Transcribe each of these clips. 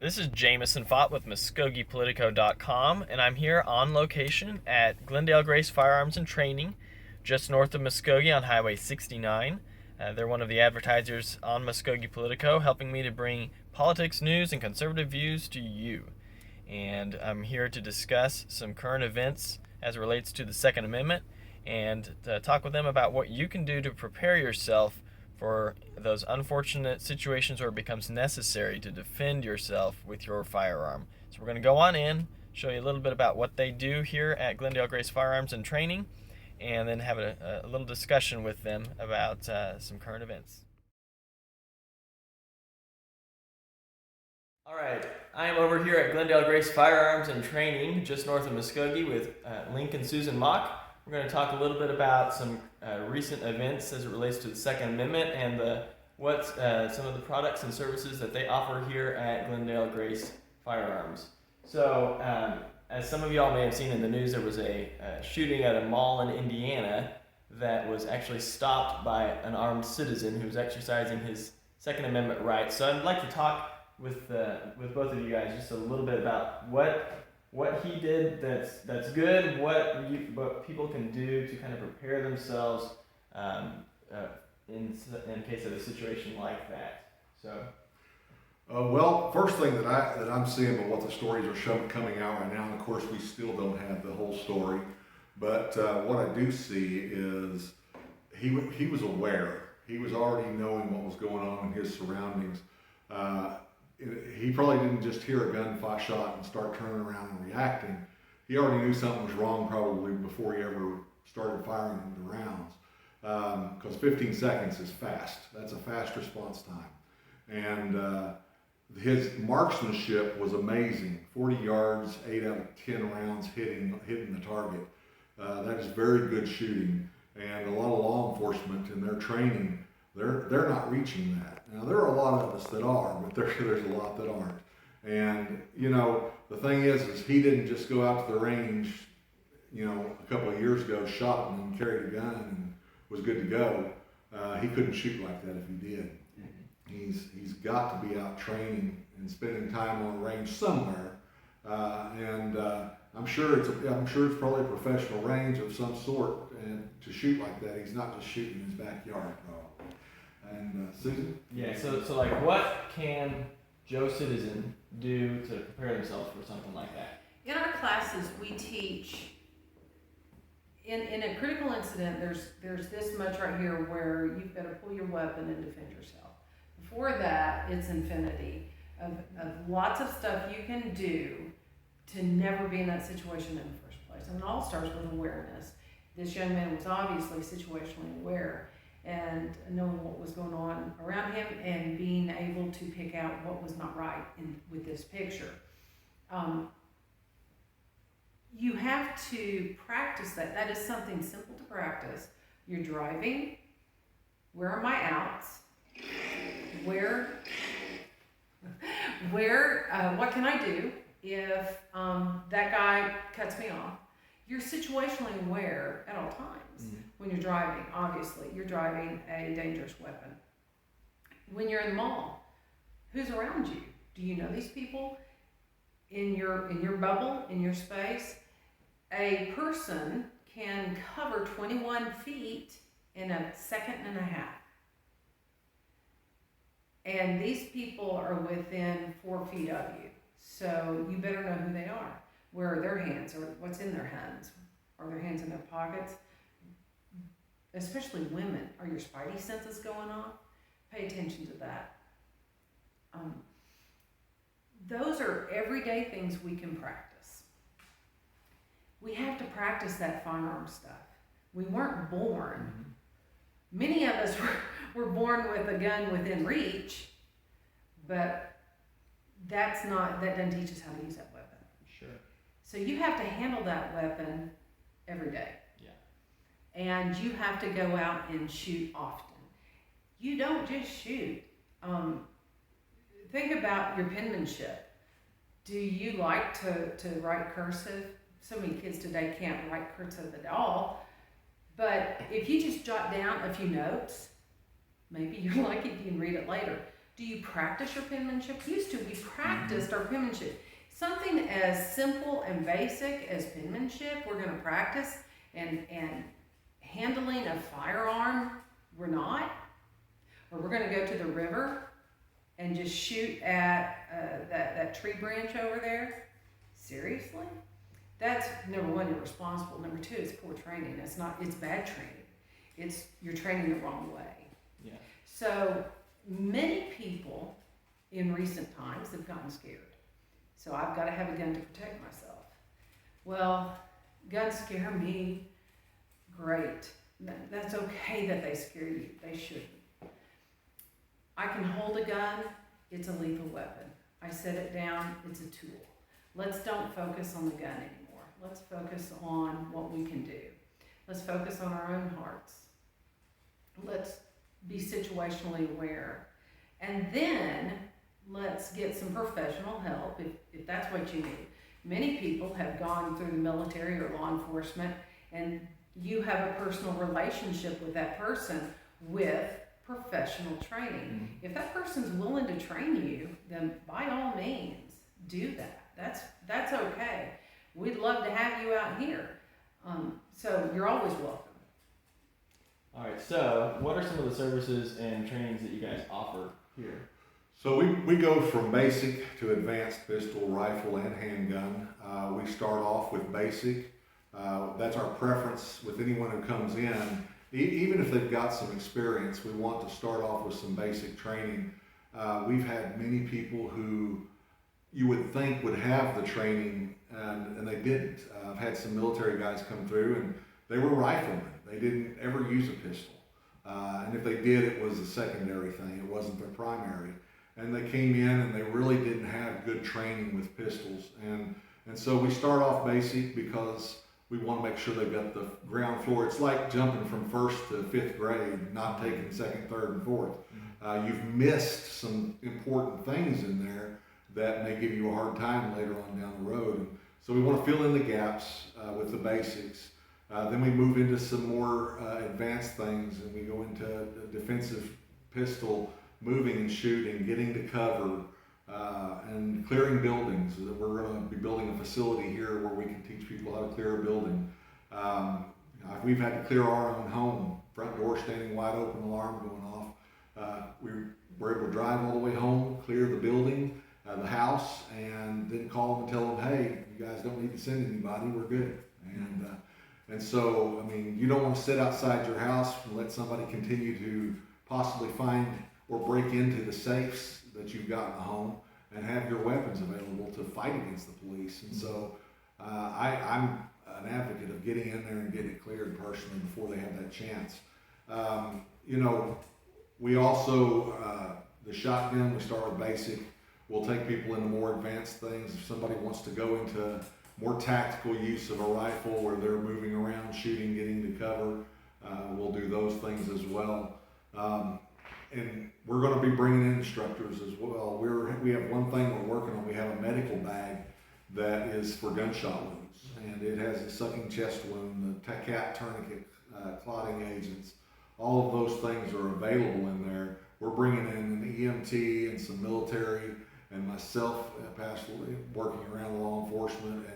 This is Jameson Fott with MuskogeePolitico.com, and I'm here on location at Glendale Grace Firearms and Training, just north of Muskogee on Highway 69. They're one of the advertisers on Muskogee Politico, helping me to bring politics, news, and conservative views to you. And I'm here to discuss some current events as it relates to the Second Amendment and to talk with them about what you can do to prepare yourself for those unfortunate situations where it becomes necessary to defend yourself with your firearm. So we're going to go on in, show you a little bit about what they do here at Glendale Grace Firearms and Training, and then have a little discussion with them about some current events. All right, I am over here at Glendale Grace Firearms and Training, just north of Muskogee, with Link and Susan Mock. We're going to talk a little bit about some recent events as it relates to the Second Amendment and some of the products and services that they offer here at Glendale Grace Firearms. So, as some of y'all may have seen in the news, there was a shooting at a mall in Indiana that was actually stopped by an armed citizen who was exercising his Second Amendment rights. So I'd like to talk with both of you guys just a little bit about what he did that's good, what people can do to kind of prepare themselves in case of a situation like that. So. Well, first thing that I'm seeing, but what the stories are coming out right now, and of course we still don't have the whole story, but what I do see is he was aware. He was already knowing what was going on in his surroundings. He probably didn't just hear a gunfire shot and start turning around and reacting. He already knew something was wrong probably before he ever started firing the rounds. Because 15 seconds is fast. That's a fast response time. And his marksmanship was amazing. 40 yards, 8 out of 10 rounds hitting the target. That is very good shooting. And a lot of law enforcement in their training, they're not reaching that. Now there are a lot of us that are, but there's a lot that aren't. And the thing is he didn't just go out to the range, a couple of years ago, shot and carried a gun and was good to go. He couldn't shoot like that if he did. He's got to be out training and spending time on a range somewhere. I'm sure it's probably a professional range of some sort, and to shoot like that, he's not just shooting in his backyard, probably. And Susan? Yeah. So like, what can Joe citizen do to prepare themselves for something like that? In our classes, we teach. In a critical incident, there's this much right here where you've got to pull your weapon and defend yourself. Before that, it's infinity of lots of stuff you can do to never be in that situation in the first place. And it all starts with awareness. This young man was obviously situationally aware and knowing what was going on around him and being able to pick out what was not right with this picture. You have to practice that. That is something simple to practice. You're driving. Where are my outs? What can I do if that guy cuts me off? You're situationally aware at all times when you're driving. Obviously, you're driving a dangerous weapon. When you're in the mall, who's around you? Do you know these people? In your bubble, in your space, a person can cover 21 feet in a second and a half. And these people are within 4 feet of you. So you better know who they are. Where are their hands, or what's in their hands? Are their hands in their pockets? Especially women. Are your spidey senses going off? Pay attention to that. Those are everyday things we can practice. We have to practice that firearm stuff. We weren't born. Many of us were born with a gun within reach, but that doesn't teach us how to use that weapon. Sure. So you have to handle that weapon every day. Yeah. And you have to go out and shoot often. You don't just shoot. Think about your penmanship. Do you like to write cursive? So many kids today can't write cursive at all. But if you just jot down a few notes, maybe you're lucky if you can read it later. Do you practice your penmanship? Used to, we practiced our penmanship. Something as simple and basic as penmanship, we're gonna practice, and handling a firearm, we're not. Or we're gonna go to the river and just shoot at that tree branch over there. Seriously? That's number one, irresponsible. Number two, it's poor training. It's bad training. You're training the wrong way. Yeah. So many people in recent times have gotten scared. So I've got to have a gun to protect myself. Well, guns scare me. Great. That's okay that they scare you. They shouldn't. I can hold a gun. It's a lethal weapon. I set it down. It's a tool. Let's don't focus on the gun anymore. Let's focus on what we can do. Let's focus on our own hearts. Let's be situationally aware. And then let's get some professional help if that's what you need. Many people have gone through the military or law enforcement, and you have a personal relationship with that person with professional training. If that person's willing to train you, then by all means, do that. That's okay. We'd love to have you out here. So you're always welcome. All right. So, what are some of the services and trainings that you guys offer here? So we go from basic to advanced pistol, rifle, and handgun. We start off with basic. That's our preference with anyone who comes in. Even if they've got some experience, we want to start off with some basic training. We've had many people who you would think would have the training, and they didn't. I've had some military guys come through, and they were riflemen. They didn't ever use a pistol. And if they did, it was a secondary thing. It wasn't their primary. And they came in and they really didn't have good training with pistols. And so we start off basic because we want to make sure they've got the ground floor. It's like jumping from first to fifth grade, not taking second, third, and fourth. You've missed some important things in there that may give you a hard time later on down the road. So we want to fill in the gaps with the basics. Then we move into some more advanced things, and we go into defensive pistol, moving and shooting, getting to cover, and clearing buildings. We're going to be building a facility here where we can teach people how to clear a building. We've had to clear our own home, front door standing wide open, alarm going off. We were able to drive all the way home, clear the building, the house, and then call them and tell them, hey, you guys don't need to send anybody, we're good. And so, I mean, you don't want to sit outside your house and let somebody continue to possibly find or break into the safes that you've got in the home and have your weapons available to fight against the police. And so I'm an advocate of getting in there and getting it cleared personally before they have that chance. We also, the shotgun, we start with basic. We'll take people into more advanced things. If somebody wants to go into more tactical use of a rifle where they're moving around, shooting, getting to cover, we'll do those things as well. And we're going to be bringing in instructors as well. We have one thing we're working on. We have a medical bag that is for gunshot wounds, and it has a sucking chest wound, the cat tourniquet, clotting agents. All of those things are available in there. We're bringing in an EMT and some military, and myself, pastorally, working around law enforcement,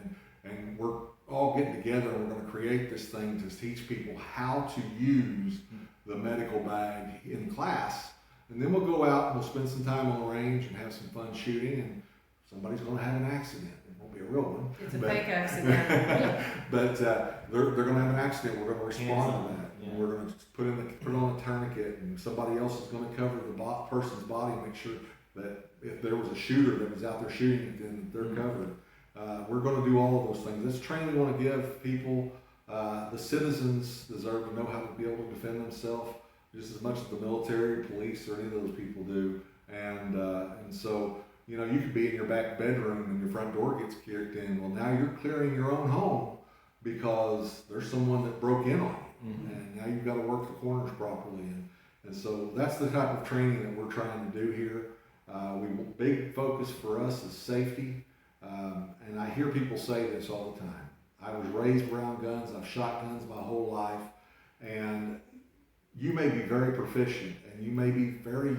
and we're all getting together, and we're going to create this thing to teach people how to use the medical bag in class. And then we'll go out and we'll spend some time on the range and have some fun shooting, and somebody's going to have an accident. It won't be a real one. It's a fake accident. But they're going to have an accident. We're going to respond to that. Yeah. We're going to put on a tourniquet, and somebody else is going to cover the person's body and make sure that if there was a shooter that was out there shooting, then they're covered. We're going to do all of those things. This training we want to give people. The citizens deserve to know how to be able to defend themselves just as much as the military, police, or any of those people do. And so, you could be in your back bedroom and your front door gets kicked in. Well, now you're clearing your own home because there's someone that broke in on you. And now you've got to work the corners properly. And so that's the type of training that we're trying to do here. Big focus for us is safety. And I hear people say this all the time. I was raised around guns. I've shot guns my whole life. And you may be very proficient and you may be very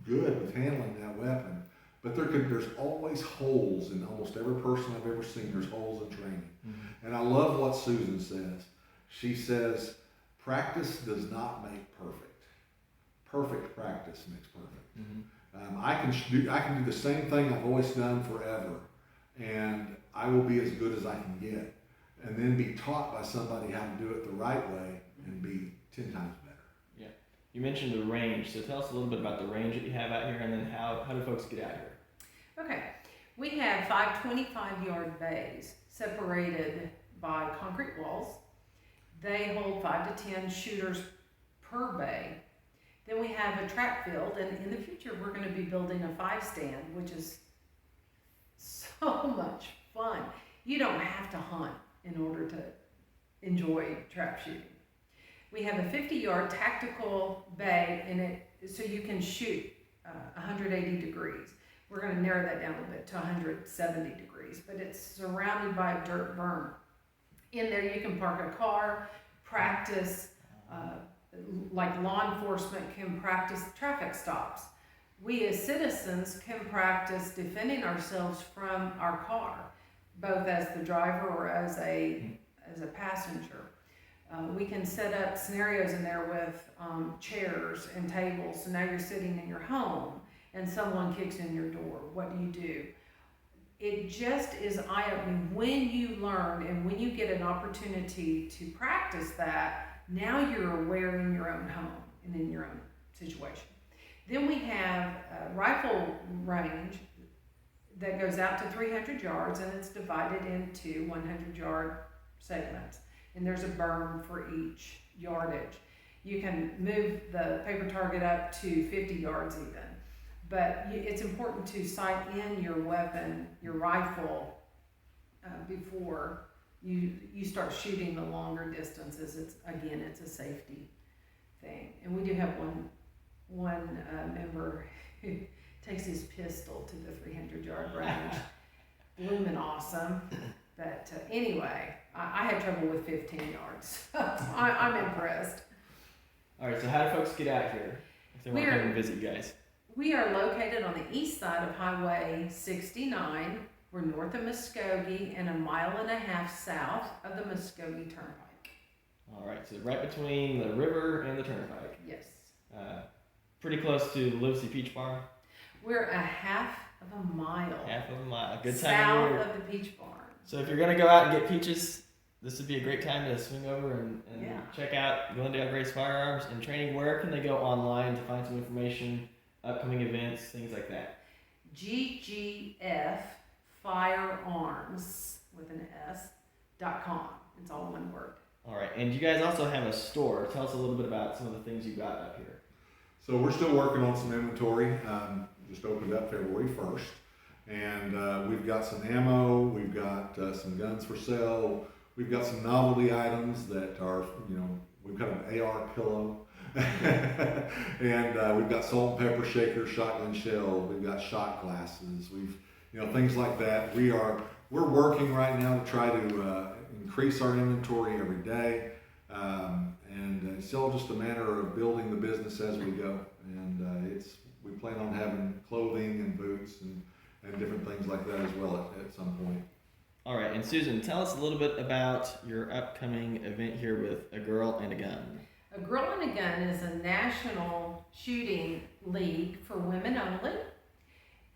good with handling that weapon. But there's always holes in almost every person I've ever seen. There's holes in training. Mm-hmm. And I love what Susan says. She says, practice does not make perfect. Perfect practice makes perfect. Mm-hmm. I can do the same thing I've always done forever, and I will be as good as I can get. And then be taught by somebody how to do it the right way and be 10 times better. Yeah. You mentioned the range, so tell us a little bit about the range that you have out here, and then how do folks get out here? Okay, we have 5 25-yard bays separated by concrete walls. They hold 5 to 10 shooters per bay. Then we have a track field, and in the future we're going to be building a 5 stand, which is so much fun. You don't have to hunt in order to enjoy trap shooting. We have a 50-yard tactical bay in it, so you can shoot 180 degrees. We're going to narrow that down a little bit to 170 degrees, but it's surrounded by a dirt berm. In there you can park a car, practice, like law enforcement can practice traffic stops. We as citizens can practice defending ourselves from our car, both as the driver or as a passenger. We can set up scenarios in there with chairs and tables. So now you're sitting in your home and someone kicks in your door. What do? It just is eye-opening when you learn and when you get an opportunity to practice that. Now you're aware in your own home and in your own situation. Then we have a rifle range that goes out to 300 yards, and it's divided into 100-yard segments. And there's a berm for each yardage. You can move the paper target up to 50 yards even. But it's important to sight in your weapon, your rifle, before you start shooting the longer distances. It's a safety thing. And we do have one member who takes his pistol to the 300-yard range. Blooming awesome. But anyway, I had trouble with 15 yards. I'm impressed. All right, so how do folks get out here if they want to come and visit you guys? We are located on the east side of Highway 69. We're north of Muskogee and 1.5 miles south of the Muskogee Turnpike. All right, so right between the river and the turnpike. Yes. Pretty close to the Livesey Peach Barn. We're a half of a mile. Half of a mile. Good time south of year. of the Peach Barn. So if you're going to go out and get peaches, this would be a great time to swing over and Yeah. check out Glendale Grace Firearms and Training. Where can they go online to find some information, upcoming events, things like that? GGF Firearms with an S.com. It's all one word. All right, and you guys also have a store. Tell us a little bit about some of the things you got up here. So we're still working on some inventory. Just opened up February 1st. And we've got some ammo, we've got some guns for sale, we've got some novelty items that are, we've got an AR pillow, and we've got salt and pepper shakers, shotgun shell, we've got shot glasses, things like that. We're working right now to try to increase our inventory every day, and it's all just a matter of building the business as we go. And we plan on having clothing and boots and different things like that as well at some point. All right, and Susan, tell us a little bit about your upcoming event here with A Girl and a Gun. A Girl and a Gun is a national shooting league for women only.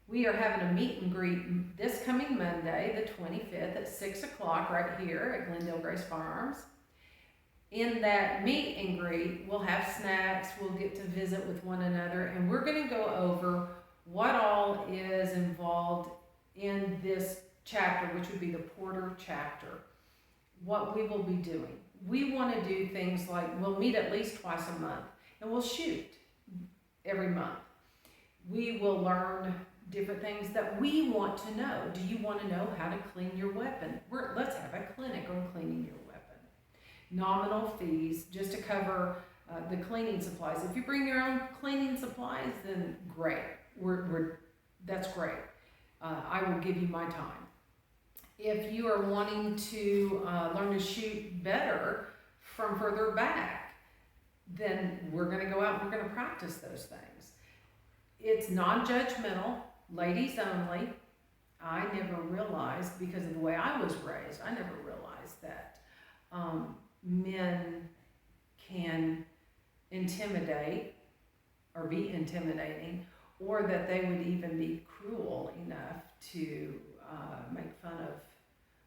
We are having a meet and greet this coming Monday, the 25th at 6 o'clock right here at Glendale Grace Firearms. In that meet and greet, we'll have snacks, we'll get to visit with one another, and we're going to go over what all is involved in this chapter, which would be the Porter chapter, what we will be doing. We want to do things like we'll meet at least twice a month, and we'll shoot every month. We will learn different things that we want to know. Do you want to know how to clean your weapon? Let's have a clinic on cleaning your weapon. Nominal fees just to cover the cleaning supplies. If you bring your own cleaning supplies, then great. That's great. I will give you my time. If you are wanting to learn to shoot better from further back, then we're going to go out and we're going to practice those things. it's non-judgmental, ladies only. I never realized, because of the way I was raised, I never realized that men can intimidate or be intimidating, or that they would even be cruel enough to make fun of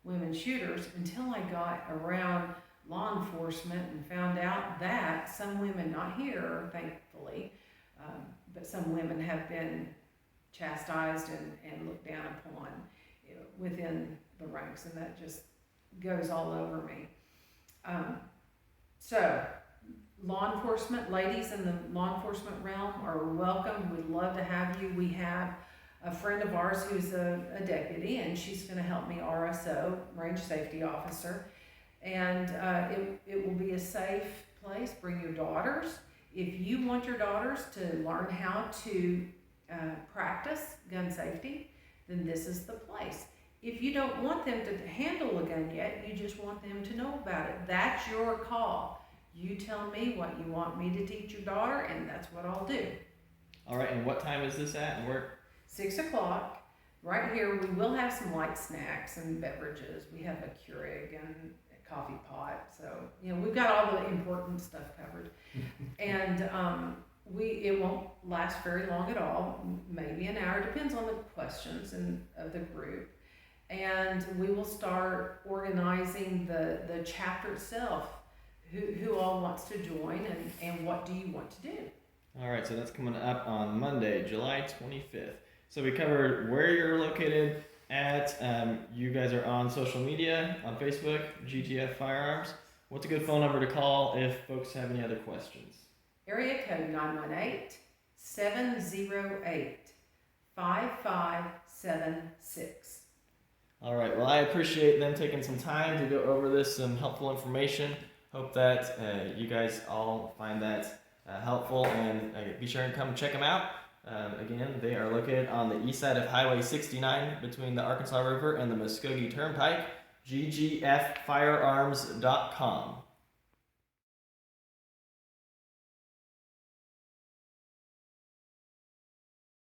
women shooters, until I got around law enforcement and found out that some women, not here, thankfully, but some women have been chastised and looked down upon within the ranks, and that just goes all over me. So, law enforcement, ladies in the law enforcement realm are welcome. We'd love to have you. We have a friend of ours who's a deputy, and she's going to help me, RSO, range safety officer, and it will be a safe place. Bring your daughters. If you want your daughters to learn how to practice gun safety, then this is the place. If you don't want them to handle a gun yet, you just want them to know about it, that's your call. You tell me what you want me to teach your daughter, and that's what I'll do. All right, and what time is this at, and where? 6 o'clock, right here. We will have some light snacks and beverages. We have a Keurig and a coffee pot, so we've got all the important stuff covered. And it won't last very long at all, maybe an hour, depends on the questions and of the group. And we will start organizing the chapter itself. Who all wants to join, and what do you want to do? All right, so that's coming up on Monday, July 25th. So we covered where you're located at. You guys are on social media, on Facebook, GGF Firearms. What's a good phone number to call if folks have any other questions? Area code 918-708-5576. All right, well, I appreciate them taking some time to go over this, some helpful information. Hope that you guys all find that helpful, and be sure and come check them out. Again, they are located on the east side of Highway 69 between the Arkansas River and the Muskogee Turnpike. GGFfirearms.com.